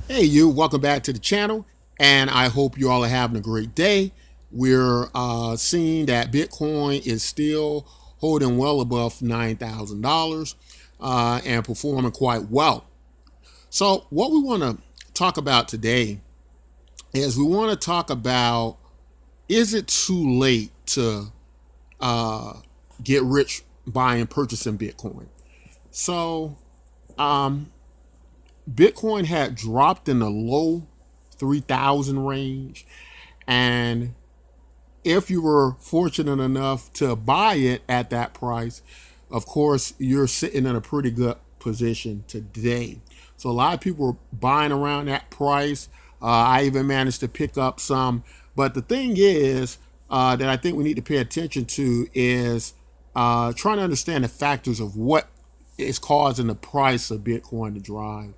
Hey, you, welcome back to the channel, and I hope you all are having a great day. We're seeing that Bitcoin is still holding well above $9,000 and performing quite well. So, what we want to talk about today is we want to talk about, is it too late to uh, get rich buying purchasing Bitcoin? So, um, Bitcoin had dropped in the low 3,000 range. And if you were fortunate enough to buy it at that price, of course, you're sitting in a pretty good position today. So a lot of people are buying around that price. I even managed to pick up some. But the thing is that I think we need to pay attention to is trying to understand the factors of what is causing the price of Bitcoin to drive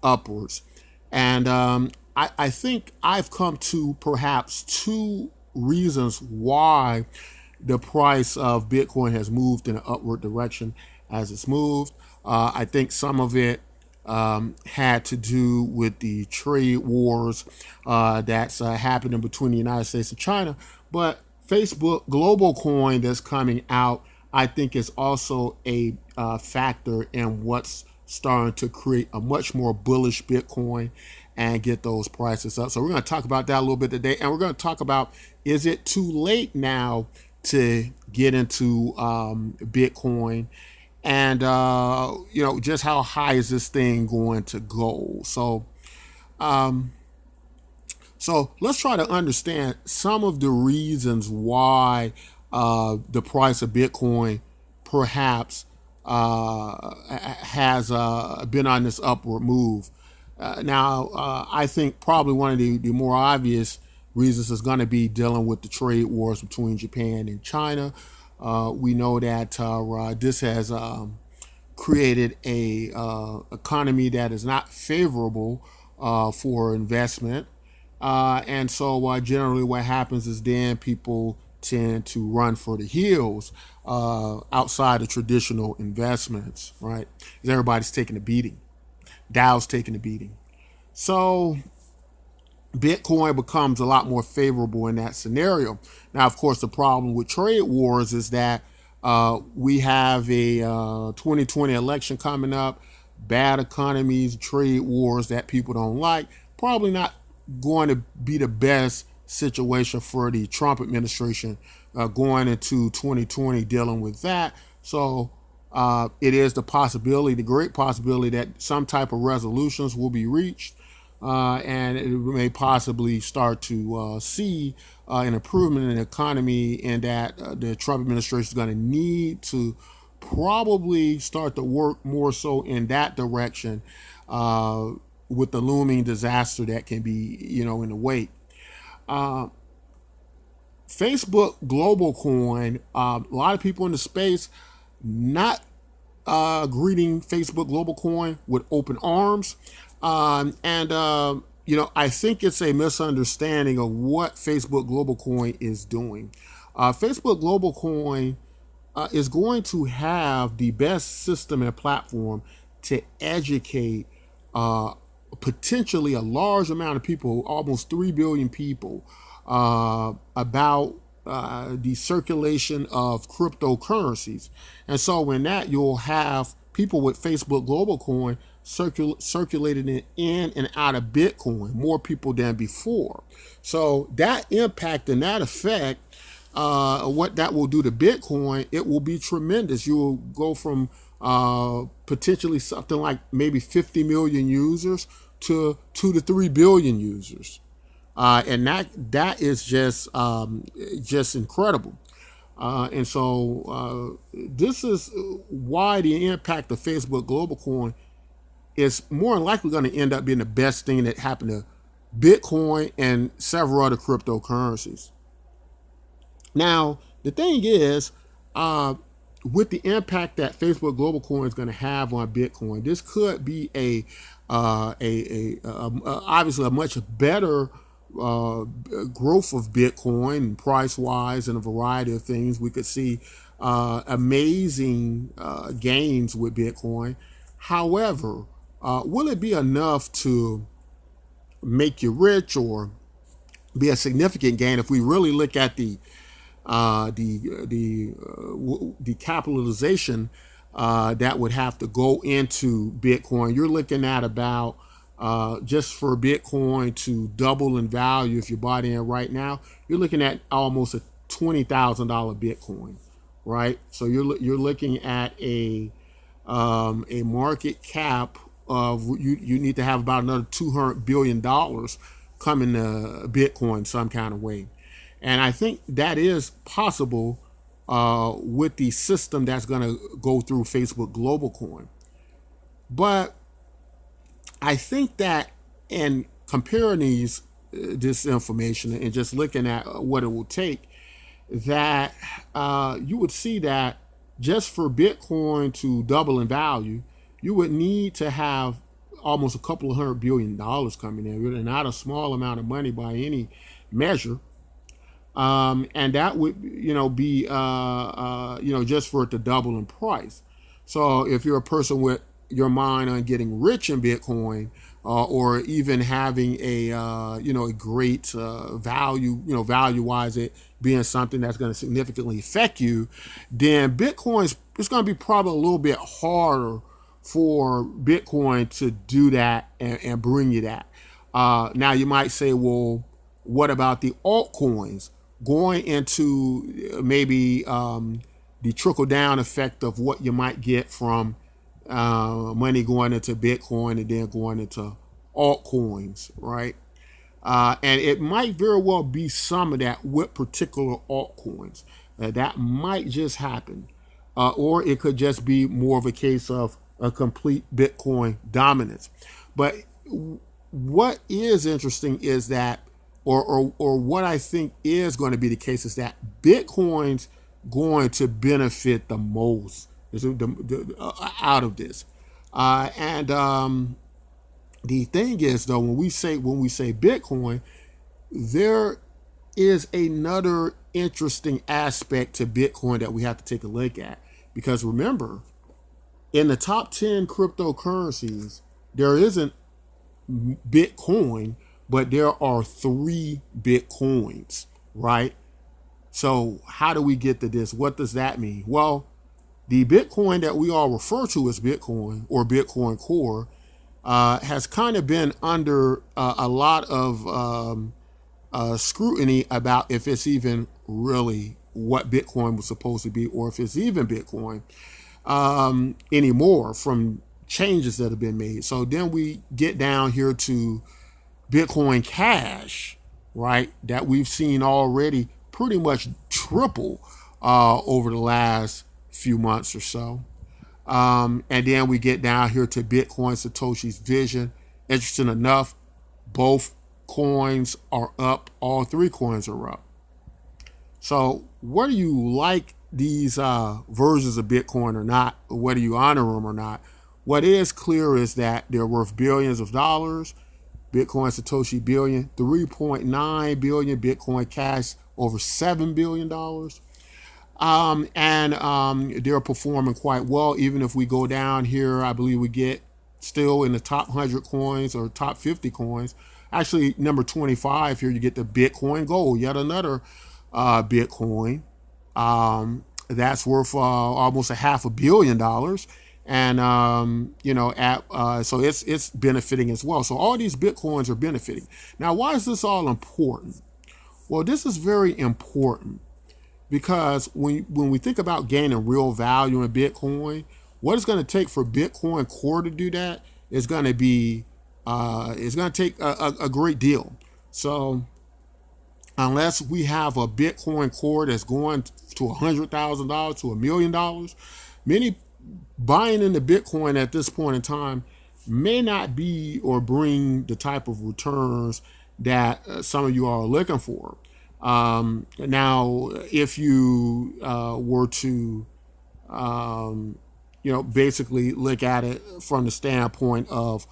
upwards. And I think I've come to perhaps two reasons why the price of Bitcoin has moved in an upward direction as it's moved. I think some of it had to do with the trade wars that's happening between the United States and China. But Facebook Global Coin that's coming out, I think, is also a factor in what's starting to create a much more bullish Bitcoin and get those prices up. So we're going to talk about that a little bit today, and we're going to talk about, is it too late now to get into Bitcoin, and just how high is this thing going to go? So let's try to understand some of the reasons why the price of Bitcoin perhaps has been on this upward move. I think probably one of the more obvious reasons is going to be dealing with the trade wars between Japan and China. We know that this has created a economy that is not favorable for investment. And so generally what happens is then people tend to run for the hills outside of traditional investments, right? Because everybody's taking a beating. Dow's taking a beating. So Bitcoin becomes a lot more favorable in that scenario. Now, of course, the problem with trade wars is that we have a 2020 election coming up, bad economies, trade wars that people don't like. Probably not going to be the best situation for the Trump administration going into 2020 dealing with that. So it is the possibility, the great possibility, that some type of resolutions will be reached and it may possibly start to see an improvement in the economy, and that the Trump administration is going to need to probably start to work more so in that direction with the looming disaster that can be, in the wake. Facebook Global Coin, a lot of people in the space not greeting Facebook Global Coin with open arms. I think it's a misunderstanding of what Facebook Global Coin is doing. Facebook Global Coin is going to have the best system and platform to educate potentially a large amount of people, almost 3 billion people, about the circulation of cryptocurrencies. And so in that, you'll have people with Facebook Global Coin circulating it in and out of Bitcoin, more people than before. So that impact and that effect, what that will do to Bitcoin, it will be tremendous. You will go from potentially something like maybe 50 million users to 2 to 3 billion users. And that is just incredible. And so this is why the impact of Facebook Global Coin is more than likely going to end up being the best thing that happened to Bitcoin and several other cryptocurrencies. Now, the thing is, with the impact that Facebook Global Coin is going to have on Bitcoin, this could be obviously a much better growth of Bitcoin price wise and a variety of things. We could see amazing gains with Bitcoin. However, will it be enough to make you rich or be a significant gain if we really look at the capitalization that would have to go into Bitcoin? You're looking at about just for Bitcoin to double in value if you bought in right now, you're looking at almost a $20,000 Bitcoin, right? So you're looking at a market cap of you need to have about another $200 billion coming to Bitcoin some kind of way, and I think that is possible with the system that's going to go through Facebook Global Coin. But I think that in comparing this information and just looking at what it will take, that you would see that just for Bitcoin to double in value, you would need to have almost a couple of $100 billion coming in, really not a small amount of money by any measure. And that would, be, just for it to double in price. So if you're a person with your mind on getting rich in Bitcoin, or even having a great value, value wise, it being something that's going to significantly affect you, then Bitcoin's it's going to be probably a little bit harder for Bitcoin to do that and bring you that. Now you might say, well, what about the altcoins? Going into maybe the trickle down effect of what you might get from money going into Bitcoin and then going into altcoins, right? And it might very well be some of that with particular altcoins. That might just happen. Or it could just be more of a case of a complete Bitcoin dominance. But what is interesting is that, or what I think is going to be the case, is that Bitcoin's going to benefit the most out of this. And the thing is, though, when we say Bitcoin, there is another interesting aspect to Bitcoin that we have to take a look at. Because remember, in the top 10 cryptocurrencies, there isn't Bitcoin, but there are 3 Bitcoins, right? So how do we get to this? What does that mean? Well, the Bitcoin that we all refer to as Bitcoin or Bitcoin Core has kind of been under a lot of scrutiny about if it's even really what Bitcoin was supposed to be, or if it's even Bitcoin anymore from changes that have been made. So then we get down here to Bitcoin Cash, right? That we've seen already pretty much triple over the last few months or so. And then we get down here to Bitcoin Satoshi's Vision. Interesting enough, both coins are up. All 3 coins are up. So whether you like these versions of Bitcoin or not, or whether you honor them or not, what is clear is that they're worth billions of dollars. Bitcoin Satoshi billion, 3.9 billion. Bitcoin Cash over $7 billion. And they're performing quite well. Even if we go down here, I believe we get still in the top 100 coins or top 50 coins. Actually, number 25 here, you get the Bitcoin Gold, yet another Bitcoin. That's worth almost $500 million. And so it's benefiting as well. So all these Bitcoins are benefiting. Now, why is this all important? Well, this is very important because when we think about gaining real value in Bitcoin, what it's going to take for Bitcoin Core to do that is going to be it's going to take a great deal. So unless we have a Bitcoin Core that's going to $100,000 to $1 million, many buying into Bitcoin at this point in time may not be or bring the type of returns that some of you are looking for. Now, if you were to, basically look at it from the standpoint of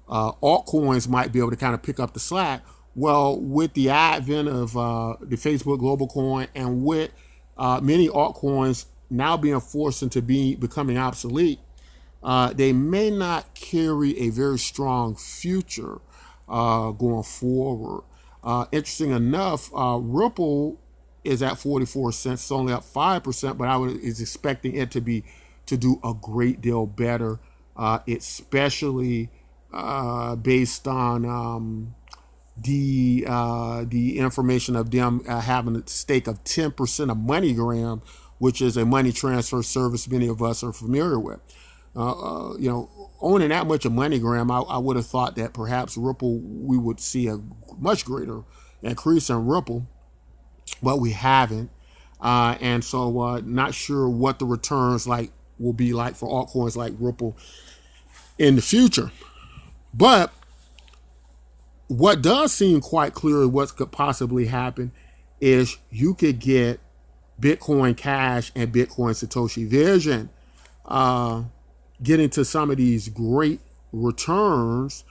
altcoins might be able to kind of pick up the slack. Well, with the advent of the Facebook Global Coin and with many altcoins now being forced into becoming obsolete, they may not carry a very strong future going forward. Interesting enough, Ripple is at 44 cents. It's only up 5%, but is expecting it to do a great deal better, especially based on the information of them having a stake of 10% of MoneyGram, which is a money transfer service many of us are familiar with. Owning that much of MoneyGram, I would have thought that perhaps Ripple, we would see a much greater increase in Ripple, but we haven't. And so not sure what the returns will be like for altcoins like Ripple in the future. But what does seem quite clear what could possibly happen is you could get Bitcoin Cash and Bitcoin Satoshi Vision getting to some of these great returns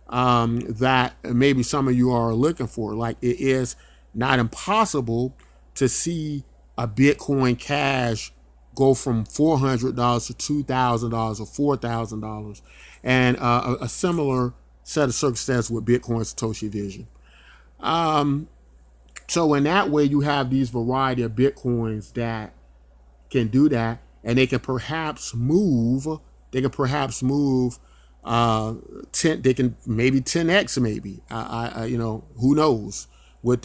that maybe some of you are looking for. Like, it is not impossible to see a Bitcoin Cash go from $400 to $2,000 or $4,000, and a similar set of circumstances with Bitcoin Satoshi Vision. So in that way, you have these variety of Bitcoins that can do that, and they can perhaps move. They can perhaps move 10. They can maybe 10x. Maybe who knows what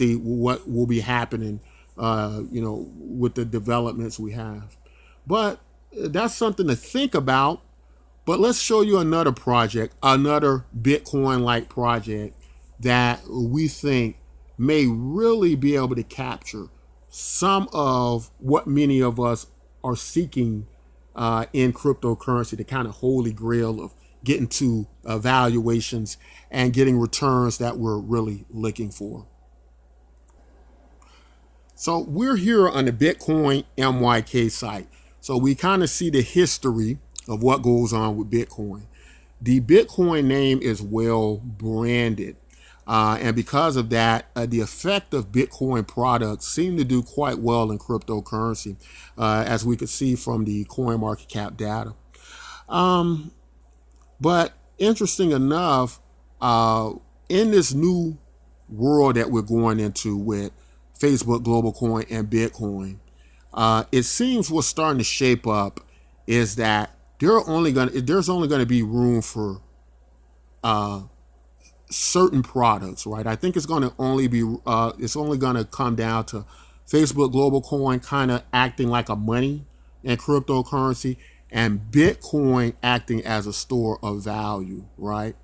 will be happening. With the developments we have, but that's something to think about. But let's show you another project, another Bitcoin-like project that we think may really be able to capture some of what many of us are seeking in cryptocurrency, the kind of holy grail of getting to valuations and getting returns that we're really looking for. So we're here on the Bitcoin MYK site. So we kind of see the history of what goes on with Bitcoin. The Bitcoin name is well branded. And because of that, the effect of Bitcoin products seem to do quite well in cryptocurrency, as we could see from the CoinMarketCap data. But interesting enough, in this new world that we're going into with Facebook, Global Coin, and Bitcoin, it seems what's starting to shape up is that there's only going to be room for certain products, right? I think it's going to only be it's only going to come down to Facebook, Global Coin kind of acting like a money in cryptocurrency, and Bitcoin acting as a store of value, right?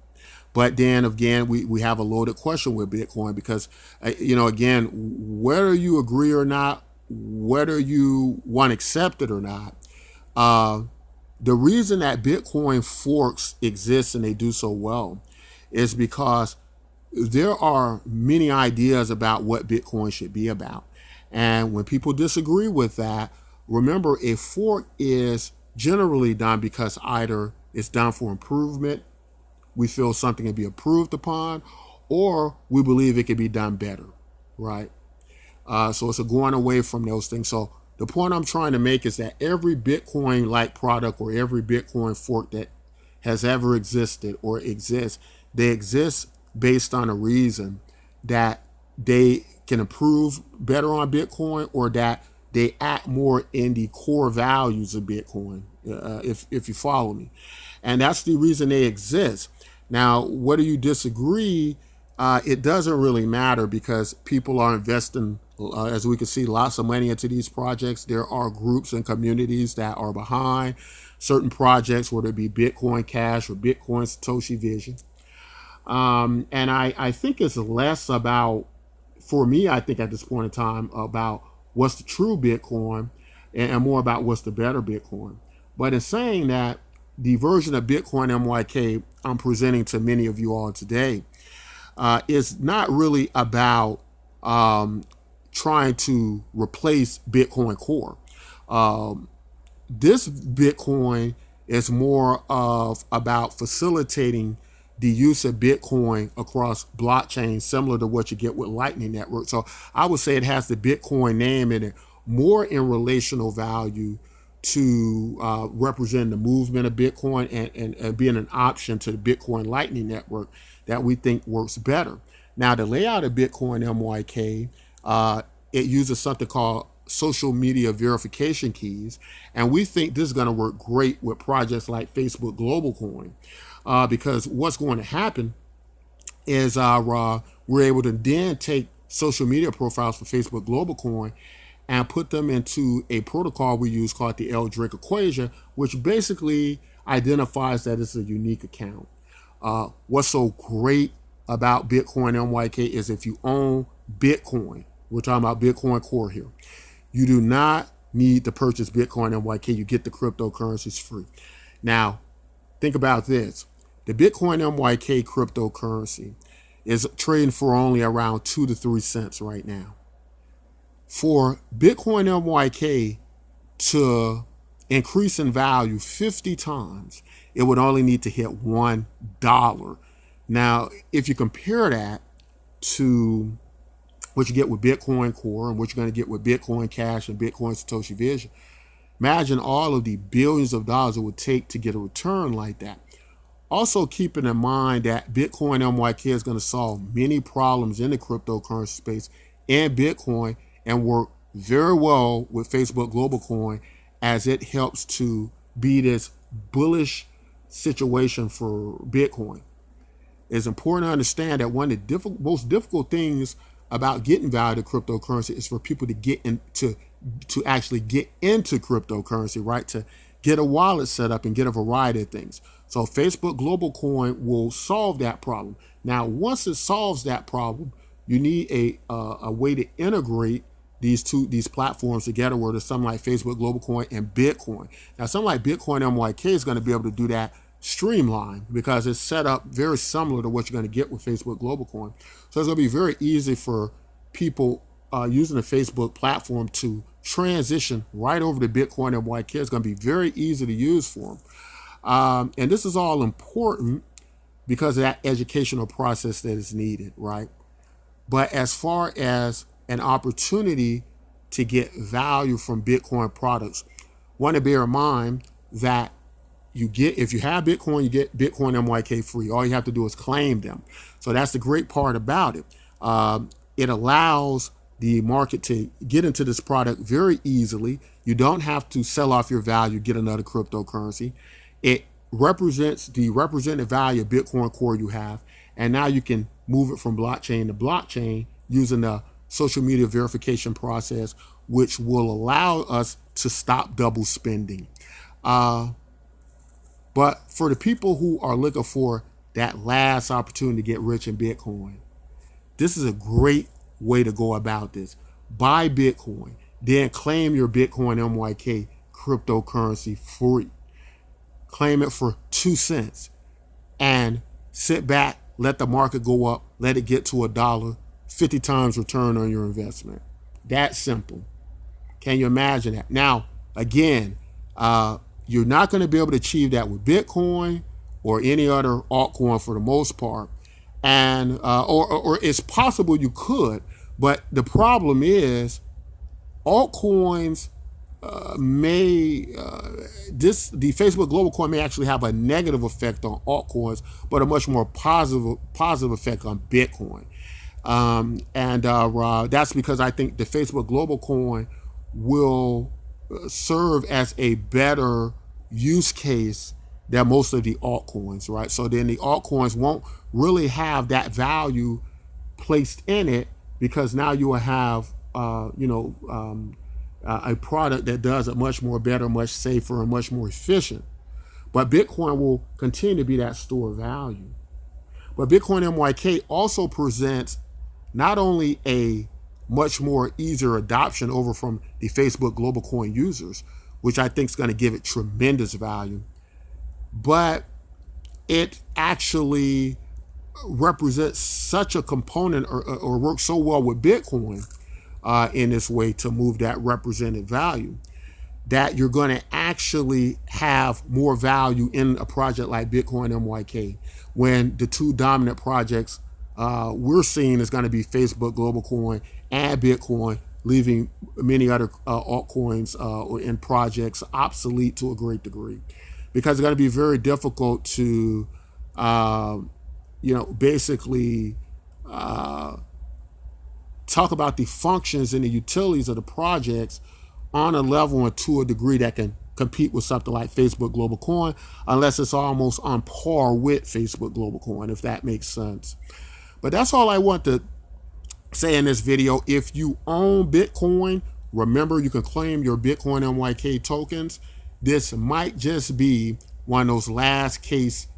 But then again, we have a loaded question with Bitcoin because, again, whether you agree or not, whether you want to accept it or not, the reason that Bitcoin forks exist and they do so well is because there are many ideas about what Bitcoin should be about. And when people disagree with that, remember, a fork is generally done because either it's done for improvement, we feel something can be improved upon, or we believe it can be done better, right? So it's a going away from those things. So the point I'm trying to make is that every Bitcoin-like product or every Bitcoin fork that has ever existed or exists, they exist based on a reason that they can improve better on Bitcoin or that they act more in the core values of Bitcoin, if you follow me. And that's the reason they exist. Now, whether you disagree, it doesn't really matter because people are investing, as we can see, lots of money into these projects. There are groups and communities that are behind certain projects, whether it be Bitcoin Cash or Bitcoin Satoshi Vision. And I think it's less about, for me, I think at this point in time, about what's the true Bitcoin and more about what's the better Bitcoin. But in saying that, the version of Bitcoin MYK I'm presenting to many of you all today is not really about trying to replace Bitcoin Core. This Bitcoin is more of about facilitating the use of Bitcoin across blockchains, similar to what you get with Lightning Network. So I would say it has the Bitcoin name in it, more in relational value to represent the movement of Bitcoin and being an option to the Bitcoin Lightning Network that we think works better. Now, the layout of Bitcoin MYK, it uses something called social media verification keys, and we think this is going to work great with projects like Facebook Global Coin, because what's going to happen is we're able to then take social media profiles for Facebook Global Coin and put them into a protocol we use called the L-Drake equation, which basically identifies that it's a unique account. What's so great about Bitcoin MYK is if you own Bitcoin, we're talking about Bitcoin Core here, you do not need to purchase Bitcoin MYK. You get the cryptocurrencies free. Now, think about this. The Bitcoin MYK cryptocurrency is trading for only around 2 to 3 cents right now. For Bitcoin MYK to increase in value 50 times, it would only need to hit $1. Now, if you compare that to what you get with Bitcoin Core and what you're going to get with Bitcoin Cash and Bitcoin Satoshi Vision, imagine all of the billions of dollars it would take to get a return like that. Also, keeping in mind that Bitcoin MYK is going to solve many problems in the cryptocurrency space and Bitcoin and work very well with Facebook Global Coin as it helps to be this bullish situation for Bitcoin. It's important to understand that one of the most difficult things about getting value to cryptocurrency is for people to get into to actually get into cryptocurrency, right? To get a wallet set up and get a variety of things. So Facebook Global Coin will solve that problem. Now, once it solves that problem, you need a way to integrate these platforms together, where there's something like Facebook Global Coin and Bitcoin. Now, something like Bitcoin MYK is going to be able to do that streamlined because it's set up very similar to what you're going to get with Facebook Global Coin. So it's going to be very easy for people using the Facebook platform to transition right over to Bitcoin MYK. It's going to be very easy to use for them. And this is all important because of that educational process that is needed, right? But as far as an opportunity to get value from Bitcoin products, want to bear in mind that if you have Bitcoin, you get Bitcoin MYK free. All you have to do is claim them. So that's the great part about it. It allows the market to get into this product very easily. You don't have to sell off your value, get another cryptocurrency. It represents the represented value of Bitcoin Core you have, and now you can move it from blockchain to blockchain using the social media verification process, which will allow us to stop double spending. But for the people who are looking for that last opportunity to get rich in Bitcoin, this is a great way to go about this. Buy Bitcoin, then claim your Bitcoin MYK cryptocurrency free. Claim it for 2 cents and sit back, let the market go up, let it get to $1, 50 times return on your investment. That simple. Can you imagine that? Now, again, you're not going to be able to achieve that with Bitcoin or any other altcoin for the most part. And or it's possible you could, but the problem is altcoins the Facebook Global Coin may actually have a negative effect on altcoins, but a much more positive effect on Bitcoin. That's because I think the Facebook Global Coin will serve as a better use case than most of the altcoins, right? So then the altcoins won't really have that value placed in it because now you will have, a product that does it much more better, much safer, and much more efficient. But Bitcoin will continue to be that store of value. But Bitcoin MYK also presents not only a much more easier adoption over from the Facebook Global Coin users, which I think is going to give it tremendous value, but it actually represents such a component or works so well with Bitcoin in this way to move that represented value that you're going to actually have more value in a project like Bitcoin MYK when the two dominant projects we're seeing is going to be Facebook Global Coin and Bitcoin leaving many other altcoins or in projects obsolete to a great degree, because it's going to be very difficult to, basically talk about the functions and the utilities of the projects on a level and to a degree that can compete with something like Facebook Global Coin, unless it's almost on par with Facebook Global Coin, if that makes sense. But that's all I want to say in this video. If you own Bitcoin, remember you can claim your Bitcoin MYK tokens. This might just be one of those last case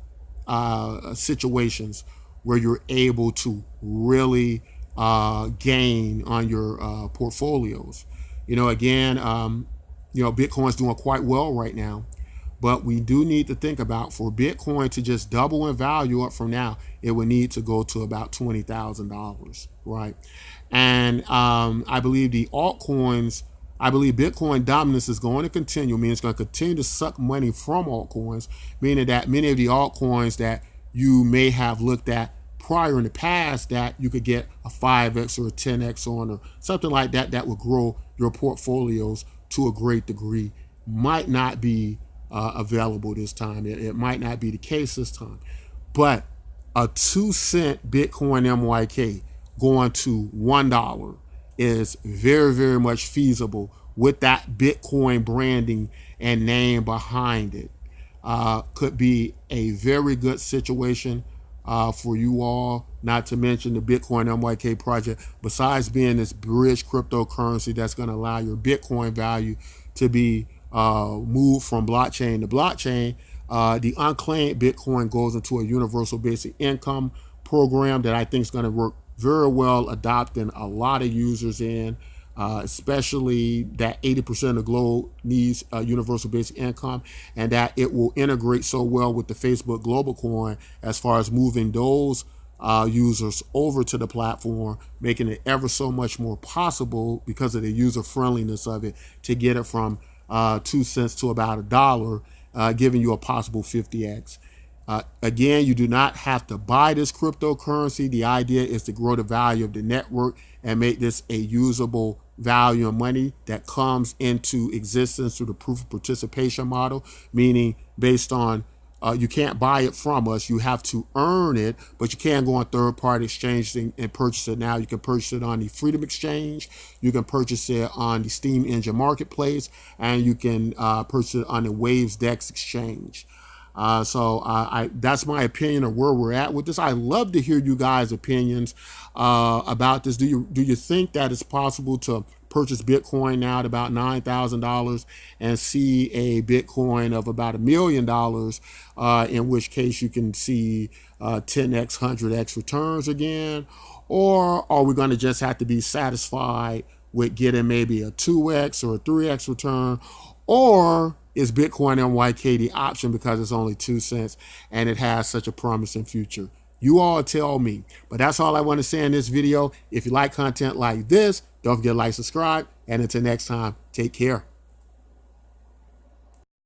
situations where you're able to really gain on your portfolios. Again, Bitcoin's doing quite well right now, but we do need to think about, for Bitcoin to just double in value up from now, it would need to go to about $20,000, right? And I believe Bitcoin dominance is going to continue, meaning it's going to continue to suck money from altcoins, meaning that many of the altcoins that you may have looked at prior in the past that you could get a 5x or a 10x on, or something like that, that would grow your portfolios to a great degree, might not be available this time. It might not be the case this time. But a 2-cent Bitcoin MYK going to $1 is very, very much feasible with that Bitcoin branding and name behind it. Could be a very good situation for you all, not to mention the Bitcoin MYK project, besides being this bridge cryptocurrency that's going to allow your Bitcoin value to be moved from blockchain to blockchain. The unclaimed Bitcoin goes into a universal basic income program that I think is going to work very well, adopting a lot of users in, especially that 80% of the globe needs universal basic income, and that it will integrate so well with the Facebook Global Coin as far as moving those users over to the platform, making it ever so much more possible because of the user friendliness of it to get it from 2 cents to about $1, giving you a possible 50x. Again, you do not have to buy this cryptocurrency. The idea is to grow the value of the network and make this a usable value of money that comes into existence through the proof of participation model, meaning based on you can't buy it from us, you have to earn it, but you can go on third-party exchanges and purchase it now. You can purchase it on the Freedom Exchange, you can purchase it on the Steam Engine Marketplace, and you can purchase it on the Waves Dex Exchange. So that's my opinion of where we're at with this. I love to hear you guys' opinions about this. Do you think that it's possible to purchase Bitcoin now at about $9,000 and see a Bitcoin of about $1 million, in which case you can see 10x, 100x returns again? Or are we going to just have to be satisfied with getting maybe a 2x or a 3x return? Or is Bitcoin MYK the option because it's only 2 cents and it has such a promising future? You all tell me. But that's all I want to say in this video. If you like content like this, don't forget to like, subscribe, and until next time, take care.